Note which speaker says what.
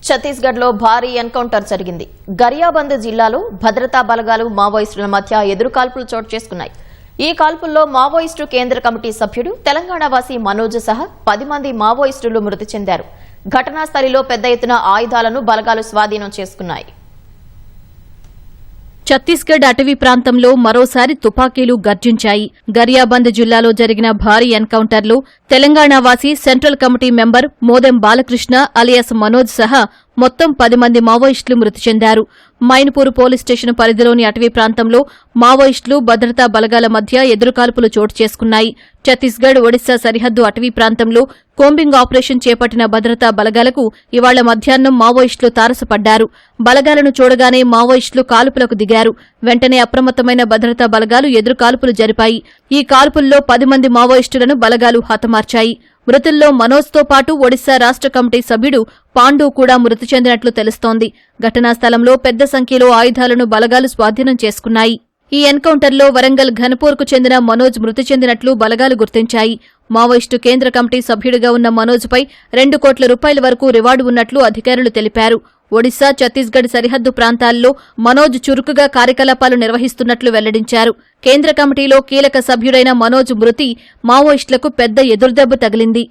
Speaker 1: ఛత్తీస్గఢ్ లో భారీ ఎన్కౌంటర్ జరిగింది. గరియాబంద్ జిల్లాలో భద్రతా బలగాలు మావోయిస్టుల మధ్య ఎదురుకాల్పులు చోటు చేసుకున్నాయి. ఈ కాల్పుల్లో మావోయిస్టు కేంద్ర కమిటీ సభ్యుడు తెలంగాణ వాసి మనోజ్ సహా 10 మంది మావోయిస్టులు మృతి చెందారు. ఘటనా స్థలిలో పెద్ద ఎత్తున ఆయుధాలను బలగాలు స్వాధీనం చేసుకున్నాయి.
Speaker 2: ఛత్తీస్గఢ్ అటవీ ప్రాంతంలో మరోసారి తుపాకీలు గర్జించాయి. గరియాబంద్ జిల్లాలో జరిగిన భారీ ఎన్కౌంటర్లో తెలంగాణ వాసి central committee member Modem Balakrishna alias Manoj సహా మొత్తం 10 మంది మావోయిస్టులు మృతి చెందారు. మైన్పూర్ పోలీస్ స్టేషన్ పరిధిలోని అటవీ ప్రాంతంలో మావోయిస్టులు భద్రతా బలగాల మధ్య ఎదురుకాల్పులు చోటు చేసుకున్నాయి. ఛత్తీస్గఢ్ ఒడిశా సరిహద్దు అటవీ ప్రాంతంలో కోంబింగ్ ఆపరేషన్ చేపట్టిన భద్రతా బలగాలకు ఇవాళ మధ్యాహ్నం మావోయిస్టులు తారసపడ్డారు. బలగాలను చూడగానే మావోయిస్టులు కాల్పులకు దిగారు. వెంటనే అప్రమత్తమైన భద్రతా బలగాలు ఎదురుకాల్పులు జరిపాయి. ఈ కాల్పుల్లో 10 మంది మావోయిస్టులను బలగాలు హతమార్చాయి. మృతుల్లో మనోజ్తో పాటు ఒడిశా రాష్ట్ర కమిటీ సభ్యుడు పాండు కూడా మృతి చెందినట్లు తెలుస్తోంది. ఘటనా స్థలంలో పెద్ద సంఖ్యలో ఆయుధాలను బలగాలు స్వాధీనం చేసుకున్నాయి. ఈ ఎన్కౌంటర్లో వరంగల్ ఘనపూర్కు చెందిన మనోజ్ మృతి చెందినట్లు బలగాలు గుర్తించాయి. మావోయిస్టు కేంద్ర కమిటీ సభ్యుడిగా ఉన్న మనోజ్పై 2 కోట్ల రూపాయల వరకు రివార్డు ఉన్నట్లు అధికారులు తెలిపారు. ఒడిశా, ఛత్తీస్గఢ్ సరిహద్దు ప్రాంతాల్లో మనోజ్ చురుకుగా కార్యకలాపాలు నిర్వహిస్తున్నట్లు వెల్లడించారు. కేంద్ర కమిటీలో కీలక సభ్యుడైన మనోజ్ మృతి మావోయిస్టులకు పెద్ద ఎదురుదెబ్బ తగిలింది.